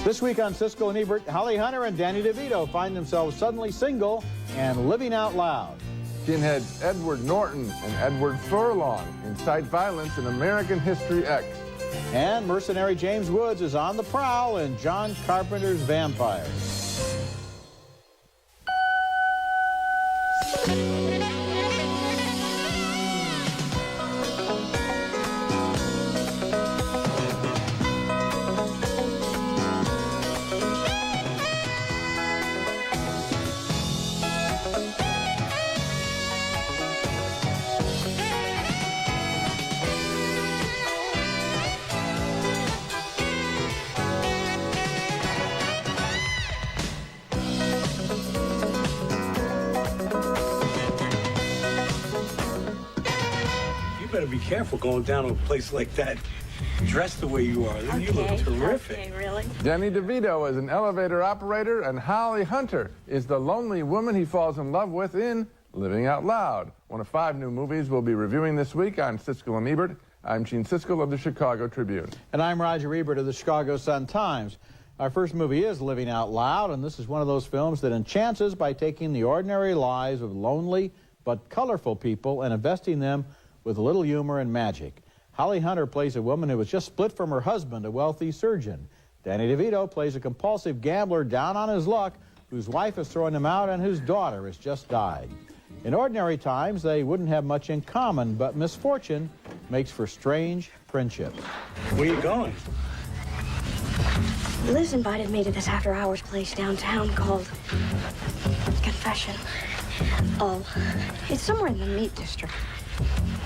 This week on Siskel and Ebert, Holly Hunter and Danny DeVito find themselves suddenly single and living out loud. Skinhead Edward Norton and Edward Furlong incite violence in American History X. And mercenary James Woods is on the prowl in John Carpenter's Vampires. You better be careful going down to a place like that, dressed the way you are. You look terrific. Okay, really? Danny DeVito is an elevator operator, and Holly Hunter is the lonely woman he falls in love with in Living Out Loud, one of 5 new movies we'll be reviewing this week on Siskel and Ebert. I'm Gene Siskel of the Chicago Tribune. And I'm Roger Ebert of the Chicago Sun-Times. Our first movie is Living Out Loud, and this is one of those films that enchants us by taking the ordinary lives of lonely but colorful people and investing them with a little humor and magic. Holly Hunter plays a woman who was just split from her husband, a wealthy surgeon. Danny DeVito plays a compulsive gambler down on his luck, whose wife has thrown him out and whose daughter has just died. In ordinary times, they wouldn't have much in common, but misfortune makes for strange friendships. Where you going? Liz invited me to this after-hours place downtown called Confession. Oh, it's somewhere in the Meat District.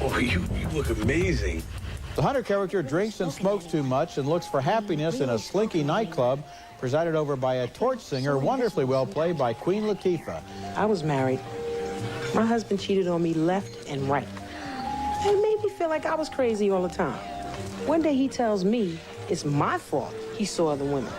Oh, you look amazing. The Hunter character drinks and smokes too much and looks for happiness in a slinky nightclub presided over by a torch singer wonderfully well played by Queen Latifah. I was married. My husband cheated on me left and right. It made me feel like I was crazy all the time. One day he tells me it's my fault he saw other women.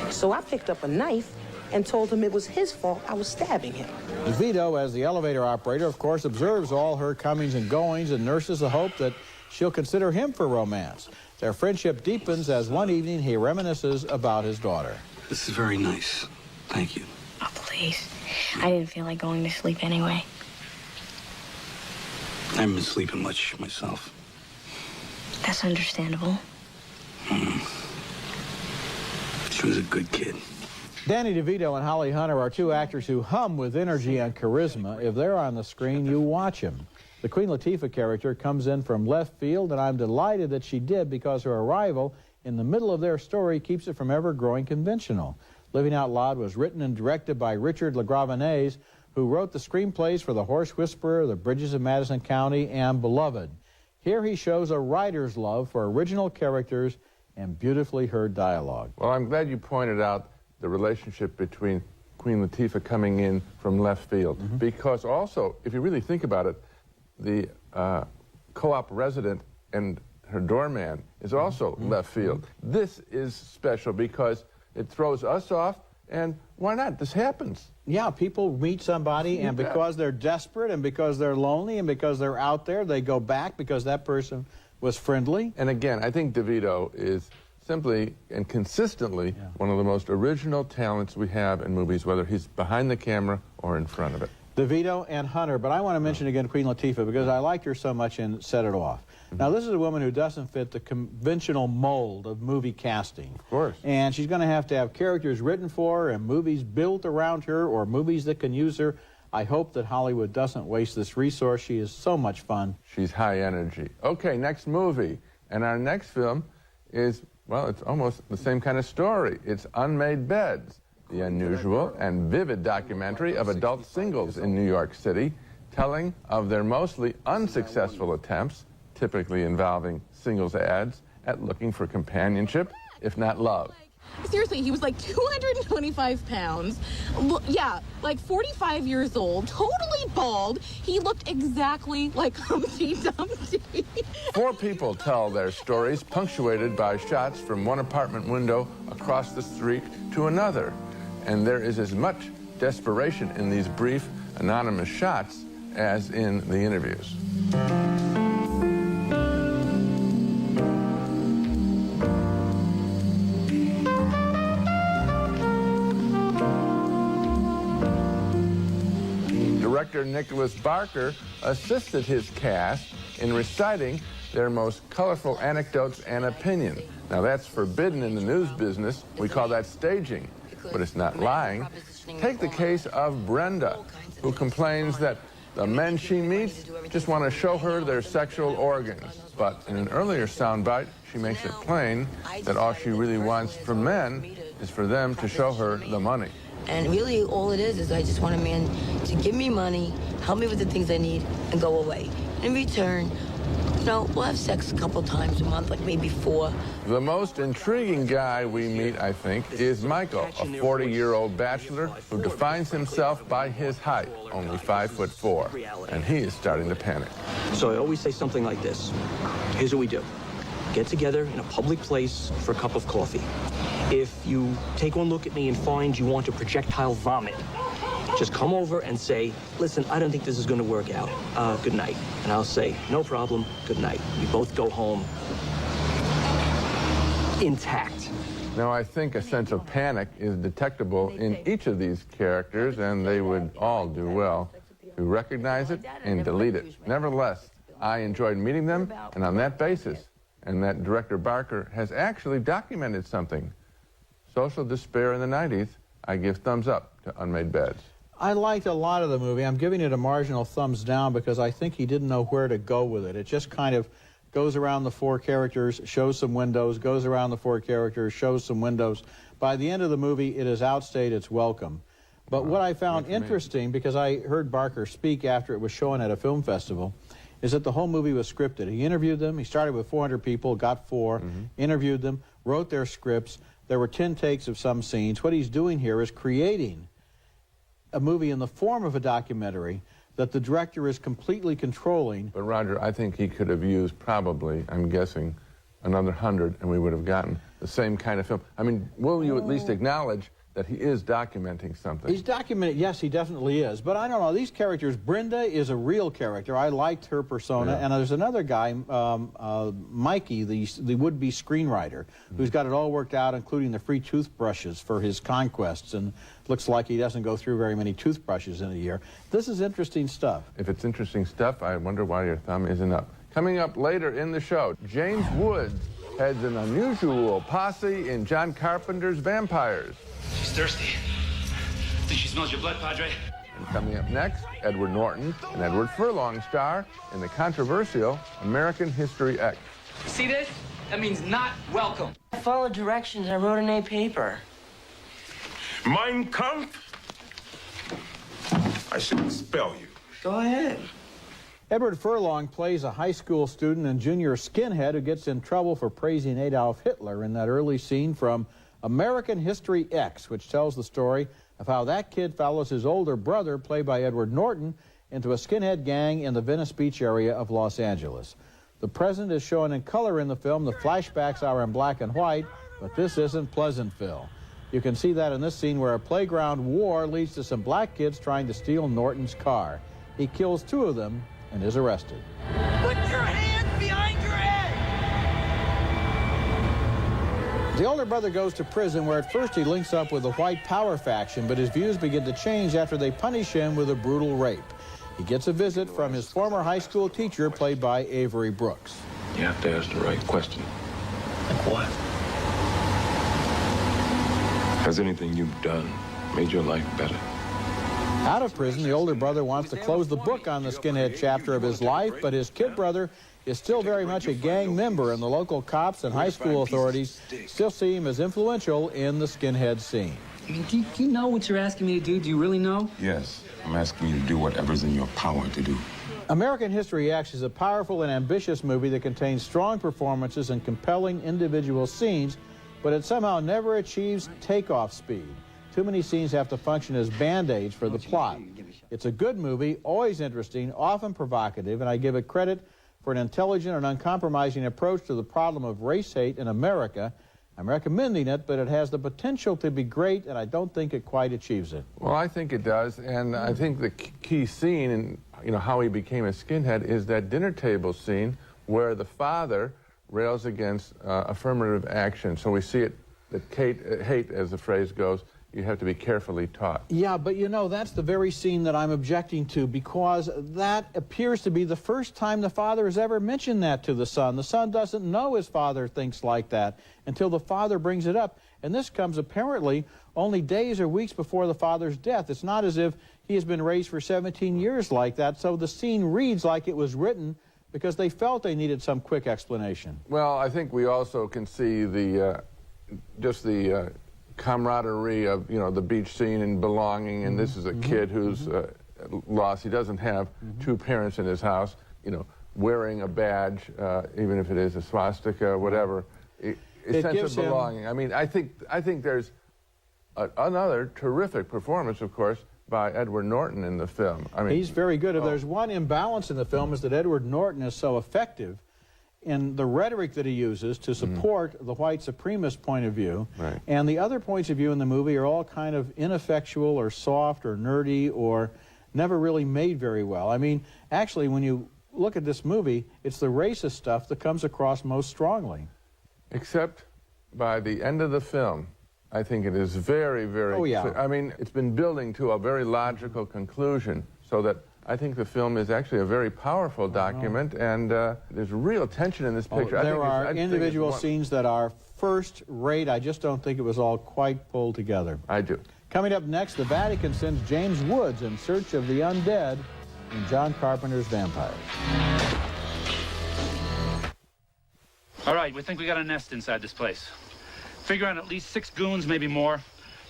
So I picked up a knife and told him it was his fault I was stabbing him. DeVito, as the elevator operator, of course, observes all her comings and goings and nurses the hope that she'll consider him for romance. Their friendship deepens as one evening he reminisces about his daughter. This is very nice. Thank you. Oh, please. I didn't feel like going to sleep anyway. I haven't been sleeping much myself. That's understandable. She was a good kid. Danny DeVito and Holly Hunter are 2 actors who hum with energy and charisma. If they're on the screen, you watch them. The Queen Latifah character comes in from left field, and I'm delighted that she did because her arrival in the middle of their story keeps it from ever growing conventional. Living Out Loud was written and directed by Richard LaGravenese, who wrote the screenplays for The Horse Whisperer, The Bridges of Madison County, and Beloved. Here he shows a writer's love for original characters and beautifully heard dialogue. Well, I'm glad you pointed out the relationship between Queen Latifah coming in from left field. Because also, if you really think about it, the co-op resident and her doorman is also left field. This is special because it throws us off, and why not? This happens. Yeah, people meet somebody, and because they're desperate and because they're lonely and because they're out there, they go back because that person was friendly. And again, I think DeVito is simply and consistently one of the most original talents we have in movies, whether he's behind the camera or in front of it. DeVito and Hunter, but I want to mention again Queen Latifah because I liked her so much in Set It Off. Now, this is a woman who doesn't fit the conventional mold of movie casting. Of course. And she's going to have characters written for her and movies built around her or movies that can use her. I hope that Hollywood doesn't waste this resource. She is so much fun. She's high energy. Okay, next movie. And our next film is, well, it's almost the same kind of story. It's Unmade Beds, the unusual and vivid documentary of adult singles in New York City, telling of their mostly unsuccessful attempts, typically involving singles ads, at looking for companionship, if not love. Seriously, he was like 225 pounds. Yeah, like 45 years old, totally bald. He looked exactly like Humpty Dumpty. 4 people tell their stories, punctuated by shots from one apartment window across the street to another. And there is as much desperation in these brief, anonymous shots as in the interviews. director Nicholas Barker assisted his cast in reciting their most colorful anecdotes and opinions. Now that's forbidden in the news business. We call that staging, but it's not lying. Take the case of Brenda, who complains that the men she meets just want to show her their sexual organs. But in an earlier soundbite, she makes it plain that all she really wants from men is for them to show her the money. And really all it is I just want a man to give me money, help me with the things I need, and go away. In return, you know, we'll have sex a couple times a month, like maybe 4. The most intriguing guy we meet, I think, is Michael, a 40-year-old bachelor who defines himself by his height, only 5'4", and he is starting to panic. So I always say something like this. Here's what we do. Get together in a public place for a cup of coffee. If you take one look at me and find you want to projectile vomit, just come over and say, listen, I don't think this is going to work out. Good night. And I'll say, no problem, good night. We both go home intact. Now, I think a sense of panic is detectable in each of these characters, and they would all do well to recognize it and delete it. Nevertheless, I enjoyed meeting them, and on that basis, and that director Barker has actually documented something. Social despair in the 90s, I give thumbs up to Unmade Beds. I liked a lot of the movie. I'm giving it a marginal thumbs down because I think he didn't know where to go with it. It just kind of goes around the 4 characters, shows some windows, goes around the 4 characters, shows some windows. By the end of the movie, it has outstayed its welcome. But what I found interesting, because I heard Barker speak after it was shown at a film festival, is that the whole movie was scripted. He interviewed them. He started with 400 people, got 4, interviewed them, wrote their scripts. There were 10 takes of some scenes. What he's doing here is creating a movie in the form of a documentary that the director is completely controlling. But Roger, I think he could have used probably, I'm guessing, another 100, and we would have gotten the same kind of film. I mean, will you at least acknowledge that he is documenting something? He's documenting, yes, he definitely is. But I don't know, these characters, Brenda is a real character. I liked her persona. Yeah. And there's another guy, Mikey, the would-be screenwriter, who's got it all worked out, including the free toothbrushes for his conquests. And looks like he doesn't go through very many toothbrushes in a year. This is interesting stuff. If it's interesting stuff, I wonder why your thumb isn't up. Coming up later in the show, James Woods heads an unusual posse in John Carpenter's Vampires. She's thirsty. Think she smells your blood, Padre? And coming up next, Edward Norton and Edward Furlong star in the controversial American History X. See this? That means not welcome. I followed directions. I wrote in a paper. Mein Kampf? I should expel you. Go ahead. Edward Furlong plays a high school student and junior skinhead who gets in trouble for praising Adolf Hitler in that early scene from American History X, which tells the story of how that kid follows his older brother, played by Edward Norton, into a skinhead gang in the Venice Beach area of Los Angeles. The present is shown in color in the film. The flashbacks are in black and white, but this isn't Pleasantville. You can see that in this scene where a playground war leads to some black kids trying to steal Norton's car. He kills 2 of them and is arrested. Put your hands behind your head! The older brother goes to prison where at first he links up with the white power faction, but his views begin to change after they punish him with a brutal rape. He gets a visit from his former high school teacher, played by Avery Brooks. You have to ask the right question. Like what? Has anything you've done made your life better? Out of prison, the older brother wants to close the book on the skinhead chapter of his life, but his kid brother is still very much a gang member, and the local cops and high school authorities still see him as influential in the skinhead scene. I mean, do you know what you're asking me to do? Do you really know? Yes, I'm asking you to do whatever's in your power to do. American History X is a powerful and ambitious movie that contains strong performances and compelling individual scenes, but it somehow never achieves takeoff speed. Too many scenes have to function as band-aids for the plot. It's a good movie, always interesting, often provocative, and I give it credit for an intelligent and uncompromising approach to the problem of race hate in America. I'm recommending it, but it has the potential to be great, and I don't think it quite achieves it. Well, I think it does, and I think the key scene in how he became a skinhead is that dinner table scene where the father rails against affirmative action. So we see it, that hate, as the phrase goes, you have to be carefully taught. Yeah, but you know, that's the very scene that I'm objecting to, because that appears to be the first time the father has ever mentioned that to the son. The son doesn't know his father thinks like that until the father brings it up. And this comes apparently only days or weeks before the father's death. It's not as if he has been raised for 17 years like that. So the scene reads like it was written because they felt they needed some quick explanation. Well, I think we also can see the just the camaraderie of, you know, the beach scene and belonging, and this is a kid who's lost. He doesn't have two parents in his house, you know, wearing a badge, even if it is a swastika, whatever. A sense of belonging. I mean, I think there's another terrific performance, of course, by Edward Norton in the film. I mean, he's very good. If there's one imbalance in the film, is that Edward Norton is so effective in the rhetoric that he uses to support the white supremacist point of view. Right. And the other points of view in the movie are all kind of ineffectual or soft or nerdy or never really made very well. I mean, actually, when you look at this movie, it's the racist stuff that comes across most strongly. Except by the end of the film, I think it is very, very clear. I mean, it's been building to a very logical conclusion, so that I think the film is actually a very powerful document, and there's real tension in this picture. There are individual scenes that are first rate. I just don't think it was all quite pulled together. I do. Coming up next, the Vatican sends James Woods in search of the undead in John Carpenter's Vampires. All right, we think we got a nest inside this place. Figure on at least 6 goons, maybe more,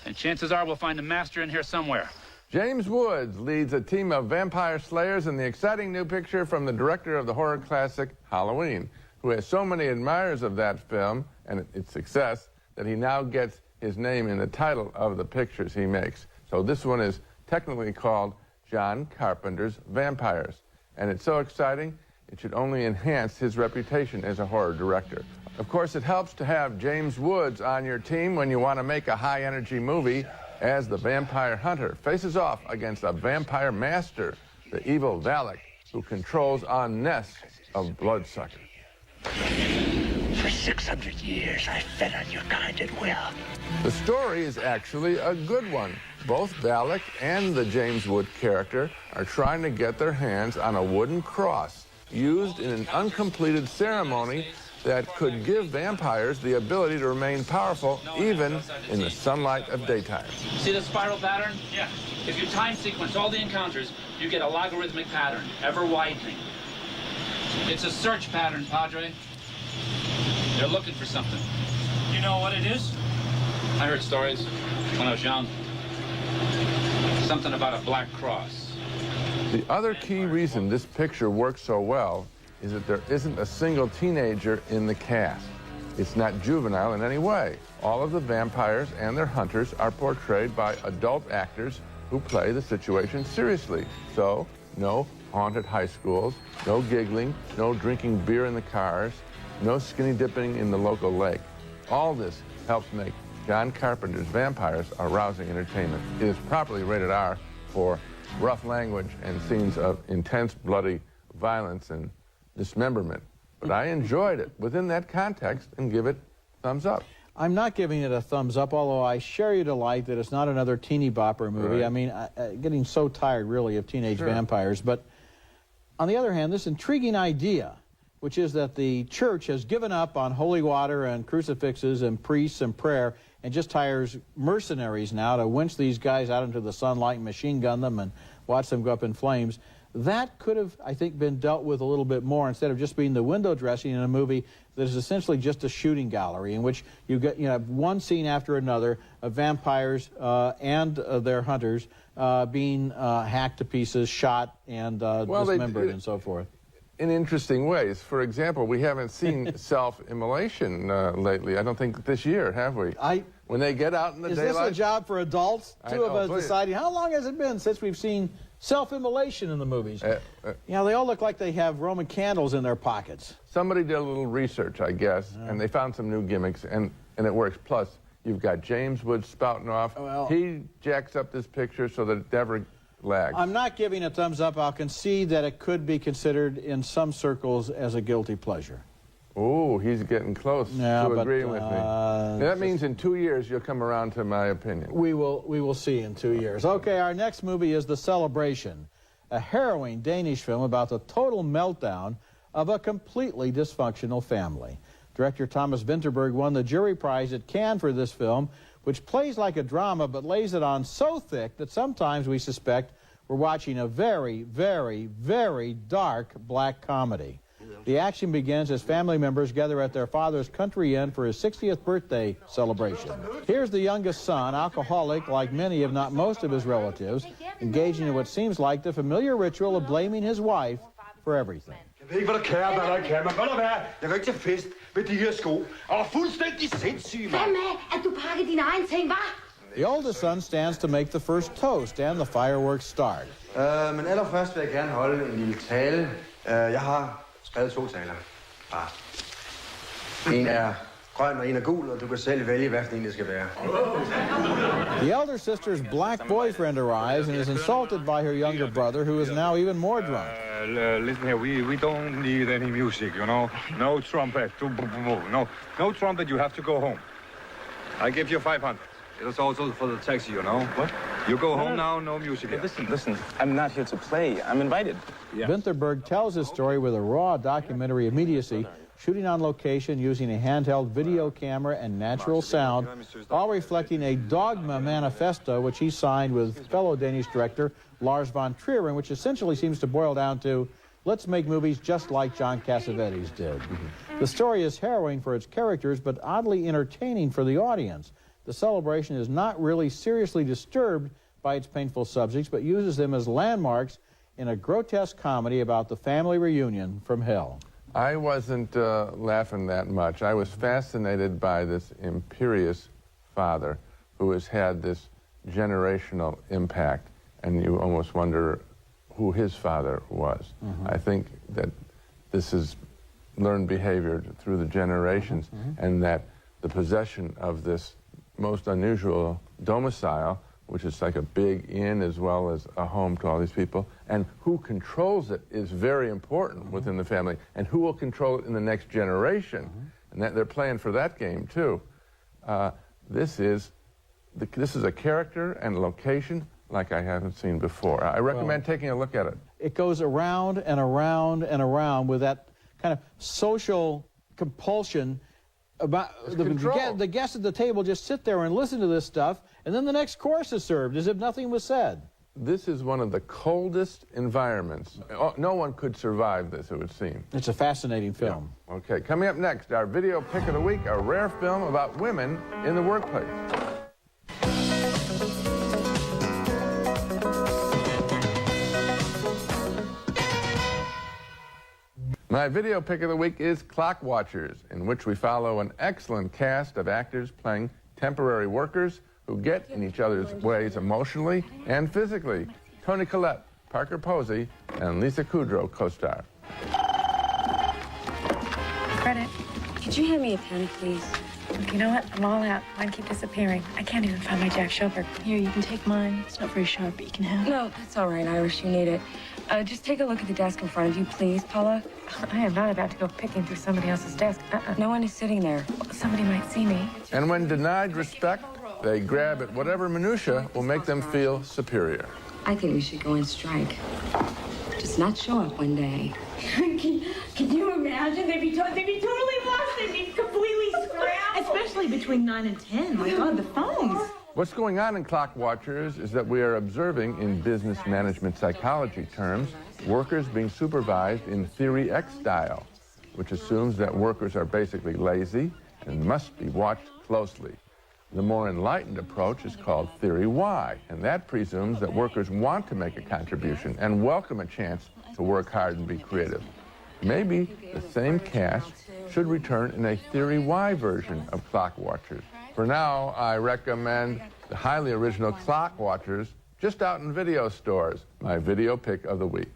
and chances are we'll find a master in here somewhere. James Woods leads a team of vampire slayers in the exciting new picture from the director of the horror classic Halloween, who has so many admirers of that film and its success that he now gets his name in the title of the pictures he makes. So this one is technically called John Carpenter's Vampires, and it's so exciting it should only enhance his reputation as a horror director. Of course, it helps to have James Woods on your team when you want to make a high-energy movie, as the vampire hunter faces off against a vampire master, the evil Valak, who controls a nest of bloodsuckers. For 600 years, I fed on your kind at will. The story is actually a good one. Both Valak and the James Wood character are trying to get their hands on a wooden cross used in an uncompleted ceremony that could give vampires the ability to remain powerful even in the sunlight of daytime. See the spiral pattern? Yeah. If you time sequence all the encounters, you get a logarithmic pattern, ever widening. It's a search pattern, Padre. They're looking for something. You know what it is? I heard stories when I was young. Something about a black cross. The other key reason this picture works so well is that there isn't a single teenager in the cast. It's not juvenile in any way. All of the vampires and their hunters are portrayed by adult actors who play the situation seriously. So, no haunted high schools, no giggling, no drinking beer in the cars, no skinny dipping in the local lake. All this helps make John Carpenter's Vampires a rousing entertainment. It is properly rated R for rough language and scenes of intense bloody violence and dismemberment. But I enjoyed it within that context and give it thumbs up. I'm not giving it a thumbs up, although I share your delight that it's not another teeny bopper movie. Right. I mean, getting so tired, really, of teenage vampires. But on the other hand, this intriguing idea, which is that the church has given up on holy water and crucifixes and priests and prayer and just hires mercenaries now to winch these guys out into the sunlight and machine gun them and watch them go up in flames. That could have, I think, been dealt with a little bit more instead of just being the window dressing in a movie that is essentially just a shooting gallery in which you get, you know, one scene after another of vampires and their hunters being hacked to pieces, shot, and dismembered and so forth. In interesting ways. For example, we haven't seen self-immolation lately. I don't think this year, have we? When they get out in the daylight. Is this a job for adults? Two of us deciding, how long has it been since we've seen self-immolation in the movies? You know, they all look like they have Roman candles in their pockets. Somebody did a little research, I guess, and they found some new gimmicks, and it works. Plus, you've got James Woods spouting off. Well, he jacks up this picture so that it never lags. I'm not giving a thumbs up. I'll concede that it could be considered in some circles as a guilty pleasure. Oh, he's getting close to agreeing with me. That means in 2 years you'll come around to my opinion. We will see in 2 years. Okay, our next movie is The Celebration, a harrowing Danish film about the total meltdown of a completely dysfunctional family. Director Thomas Vinterberg won the jury prize at Cannes for this film, which plays like a drama but lays it on so thick that sometimes we suspect we're watching a very, very, very dark black comedy. The action begins as family members gather at their father's country inn for his 60th birthday celebration. Here's the youngest son, alcoholic like many if not most of his relatives, engaging in what seems like the familiar ritual of blaming his wife for everything. Jeg ved ikke, hvad der kan, hvad der ikke kan. Man kan godt være. Jeg går ikke til fest med de her sko. Og er fuldstændig sindssyg, mand. Hvad med, at du pakker dine egne ting, hva'? The oldest son stands to make the first toast, and the fireworks start. Men allerførst vil jeg gerne holde en lille tale. Jeg har skrevet 2 taler. En er grøn og en er gul, og du kan selv vælge, hvad for en det skal være. The elder sister's black boyfriend arrives and is insulted by her younger brother, who is now even more drunk. Listen here, we don't need any music, you know. No trumpet. No trumpet, you have to go home. I give you 500. It's also for the taxi, you know. What? You go home now, no music. Hey, listen, I'm not here to play. I'm invited. Yeah. Vinterberg tells his story with a raw documentary immediacy, shooting on location using a handheld video camera and natural sound, all reflecting a dogma manifesto which he signed with fellow Danish director Lars von Trier, which essentially seems to boil down to, let's make movies just like John Cassavetes did. The story is harrowing for its characters, but oddly entertaining for the audience. The Celebration is not really seriously disturbed by its painful subjects, but uses them as landmarks in a grotesque comedy about the family reunion from hell. I wasn't laughing that much. I was fascinated by this imperious father who has had this generational impact, and you almost wonder who his father was. I think that this is learned behavior through the generations, and that the possession of this most unusual domicile, which is like a big inn as well as a home to all these people, and who controls it is very important within the family, and who will control it in the next generation. And that they're playing for that game too. This is a character and location like I haven't seen before. I recommend taking a look at it. It goes around and around and around with that kind of social compulsion about the guests at the table just sit there and listen to this stuff, and then the next course is served as if nothing was said. This is one of the coldest environments. No one could survive this, it would seem. It's a fascinating film. Yeah. Okay, coming up next, our video pick of the week, a rare film about women in the workplace. My video pick of the week is Clock Watchers, in which we follow an excellent cast of actors playing temporary workers who get in each other's ways emotionally and physically. Toni Collette, Parker Posey, and Lisa Kudrow co-star. Credit. Could you hand me a pen, please? Look, you know what? I'm all out. Mine keep disappearing. I can't even find my Jack Shelburne. Here, you can take mine. It's not very sharp, but you can have it. No, that's all right, Irish. You need it. Just take a look at the desk in front of you, please, Paula. I am not about to go picking through somebody else's desk. No one is sitting there. Well, somebody might see me. And when denied respect, they grab at whatever minutia will make them feel superior. I think we should go on strike. Just not show up one day. Can you imagine? They'd be totally lost. They'd be completely scrambled. Especially between 9 and 10. My God, the phones. What's going on in Clock Watchers is that we are observing, in business management psychology terms, workers being supervised in Theory X style, which assumes that workers are basically lazy and must be watched closely. The more enlightened approach is called Theory Y, and that presumes that workers want to make a contribution and welcome a chance to work hard and be creative. Maybe the same cast should return in a Theory Y version of Clock Watchers. For now, I recommend the highly original Clock Watchers, just out in video stores, my video pick of the week.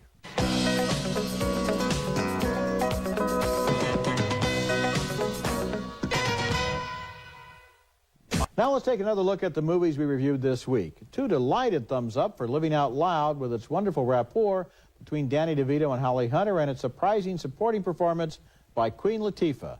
Now let's take another look at the movies we reviewed this week. 2 delighted thumbs up for Living Out Loud, with its wonderful rapport between Danny DeVito and Holly Hunter, and its surprising supporting performance by Queen Latifah.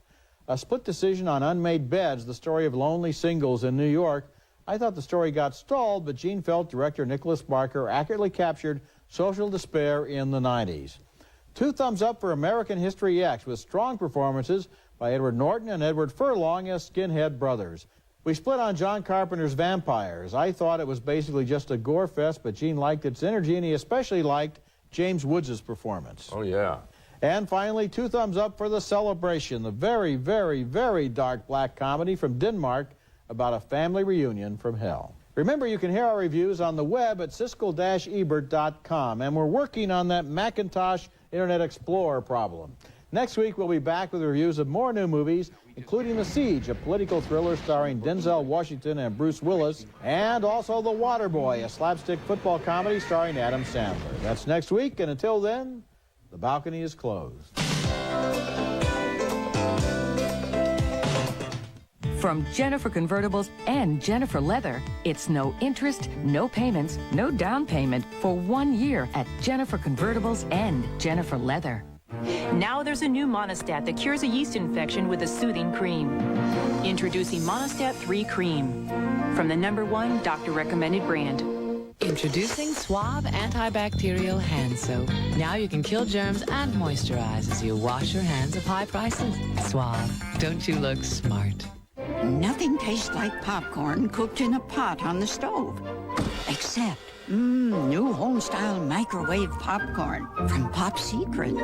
A split decision on Unmade Beds, the story of lonely singles in New York. I thought the story got stalled, but Gene felt director Nicholas Barker accurately captured social despair in the 90s. 2 thumbs up for American History X, with strong performances by Edward Norton and Edward Furlong as skinhead brothers. We split on John Carpenter's Vampires. I thought it was basically just a gore fest, but Gene liked its energy, and he especially liked James Woods' performance. Oh, yeah. And finally, 2 thumbs up for The Celebration, the very, very, very dark black comedy from Denmark about a family reunion from hell. Remember, you can hear our reviews on the web at Siskel-Ebert.com, and we're working on that Macintosh Internet Explorer problem. Next week, we'll be back with reviews of more new movies, including The Siege, a political thriller starring Denzel Washington and Bruce Willis, and also The Waterboy, a slapstick football comedy starring Adam Sandler. That's next week, and until then, the balcony is closed. From Jennifer Convertibles and Jennifer Leather, it's no interest, no payments, no down payment for 1 year at Jennifer Convertibles and Jennifer Leather. Now there's a new Monostat that cures a yeast infection with a soothing cream. Introducing Monostat 3 Cream from the #1 doctor-recommended brand. Introducing Suave antibacterial hand soap. Now you can kill germs and moisturize as you wash your hands of high prices. Suave. Don't you look smart? Nothing tastes like popcorn cooked in a pot on the stove. Except, new home-style microwave popcorn from Pop Secret.